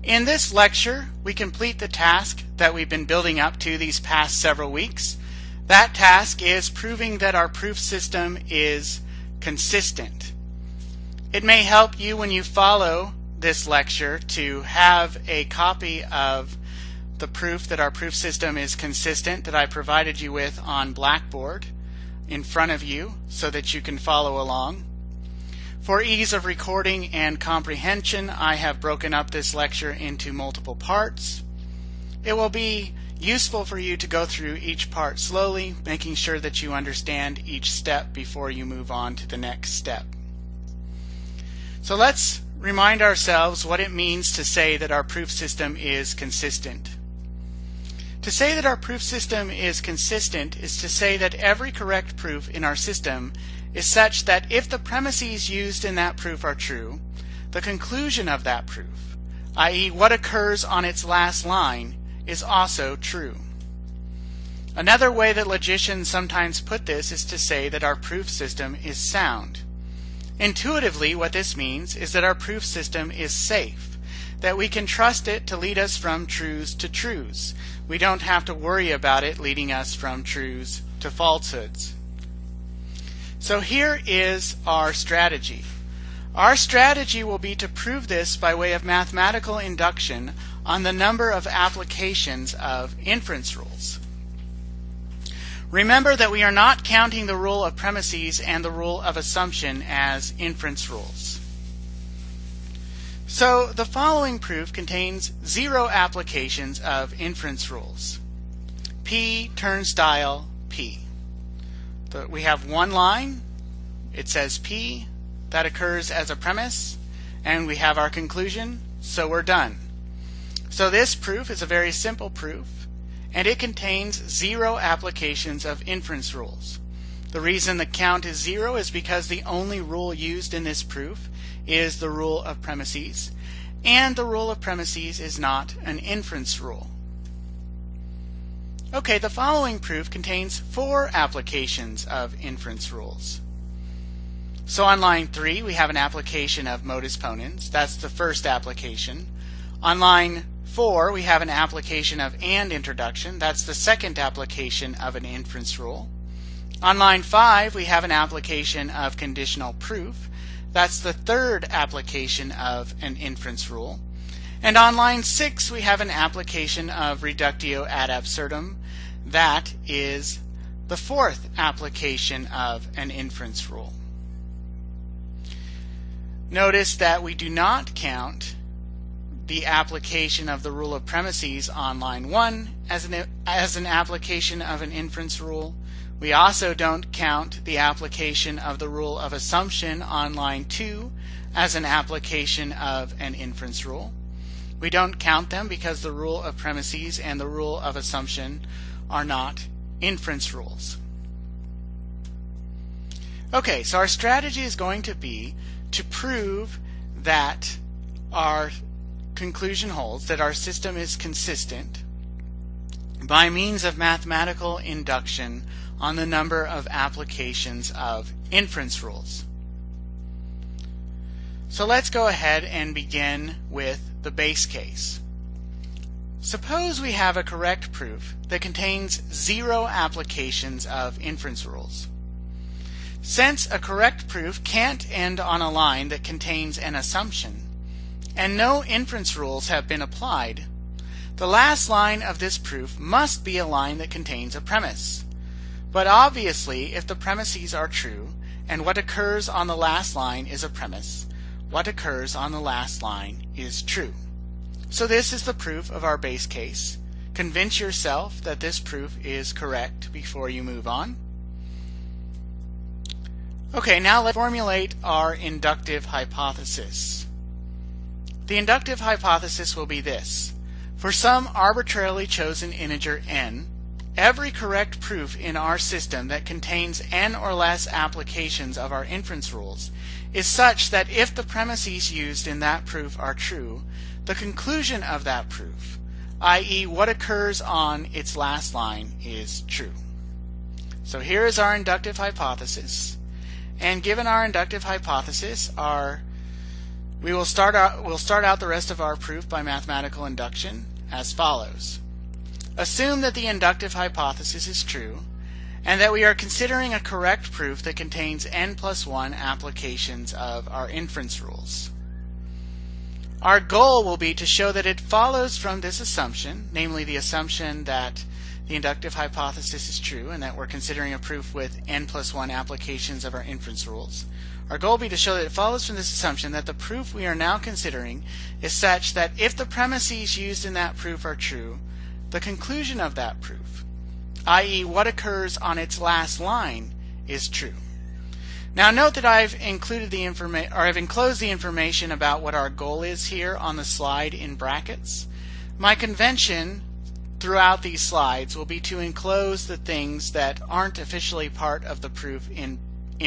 In this lecture, we complete the task that we've been building up to these past several weeks. That task is proving that our proof system is consistent. It may help you when you follow this lecture to have a copy of the proof that our proof system is consistent that I provided you with on Blackboard in front of you so that you can follow along. For ease of recording and comprehension, I have broken up this lecture into multiple parts. It will be useful for you to go through each part slowly, making sure that you understand each step before you move on to the next step. So let's remind ourselves what it means to say that our proof system is consistent. To say that our proof system is consistent is to say that every correct proof in our system is such that if the premises used in that proof are true, the conclusion of that proof, i.e. what occurs on its last line, is also true. Another way that logicians sometimes put this is to say that our proof system is sound. Intuitively, what this means is that our proof system is safe, that we can trust it to lead us from truths to truths. We don't have to worry about it leading us from truths to falsehoods. So here is our strategy. Our strategy will be to prove this by way of mathematical induction on the number of applications of inference rules. Remember that we are not counting the rule of premises and the rule of assumption as inference rules. So the following proof contains 0 applications of inference rules. P turnstile P. We have one line, it says P, that occurs as a premise, and we have our conclusion, so we're done. So this proof is a very simple proof, and it contains 0 applications of inference rules. The reason the count is 0 is because the only rule used in this proof is the rule of premises, and the rule of premises is not an inference rule. Okay, the following proof contains 4 applications of inference rules. So on line 3 we have an application of modus ponens. That's the first application. On line 4 we have an application of and introduction. That's the second application of an inference rule. On line 5 we have an application of conditional proof. That's the third application of an inference rule. And on line 6 we have an application of reductio ad absurdum. That is the fourth application of an inference rule. Notice that we do not count the application of the rule of premises on line 1 as an application of an inference rule. We also don't count the application of the rule of assumption on line 2 as an application of an inference rule. We don't count them because the rule of premises and the rule of assumption are not inference rules. Okay, so our strategy is going to be to prove that our conclusion holds, that our system is consistent, by means of mathematical induction on the number of applications of inference rules. So let's go ahead and begin with the base case. Suppose we have a correct proof that contains 0 applications of inference rules. Since a correct proof can't end on a line that contains an assumption, and no inference rules have been applied, the last line of this proof must be a line that contains a premise. But obviously, if the premises are true, and what occurs on the last line is a premise, what occurs on the last line is true. So this is the proof of our base case. Convince yourself that this proof is correct before you move on. Okay, now let's formulate our inductive hypothesis. The inductive hypothesis will be this. For some arbitrarily chosen integer n, every correct proof in our system that contains n or less applications of our inference rules is such that if the premises used in that proof are true, the conclusion of that proof, i.e. what occurs on its last line, is true. So here is our inductive hypothesis. And given our inductive hypothesis, our We'll start out the rest of our proof by mathematical induction as follows. Assume that the inductive hypothesis is true and that we are considering a correct proof that contains n+1 applications of our inference rules. Our goal will be to show that it follows from this assumption, namely the assumption that the inductive hypothesis is true and that we're considering a proof with n+1 applications of our inference rules. Our goal will be to show that it follows from this assumption that the proof we are now considering is such that if the premises used in that proof are true, the conclusion of that proof, i.e. what occurs on its last line, is true. Now note that I've enclosed the information about what our goal is here on the slide in brackets. My convention throughout these slides will be to enclose the things that aren't officially part of the proof in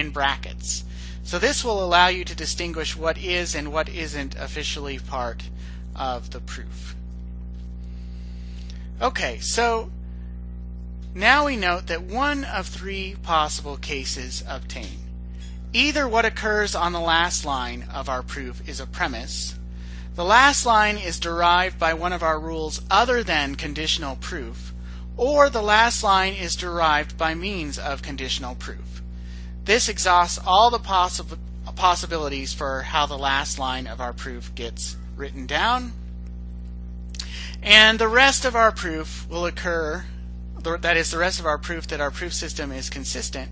brackets. So this will allow you to distinguish what is and what isn't officially part of the proof. Okay, so now we note that one of three possible cases obtain. Either what occurs on the last line of our proof is a premise, the last line is derived by one of our rules other than conditional proof, or the last line is derived by means of conditional proof. This exhausts all the possibilities for how the last line of our proof gets written down, and the rest of our proof will occur, that is, the rest of our proof that our proof system is consistent,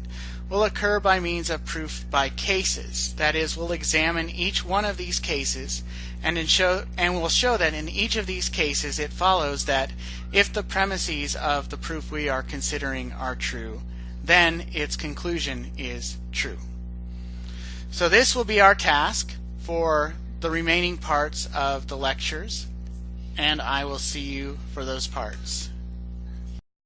will occur by means of proof by cases. That is, we'll examine each one of these cases and we'll show that in each of these cases it follows that if the premises of the proof we are considering are true, then its conclusion is true. So this will be our task for the remaining parts of the lectures, and I will see you for those parts.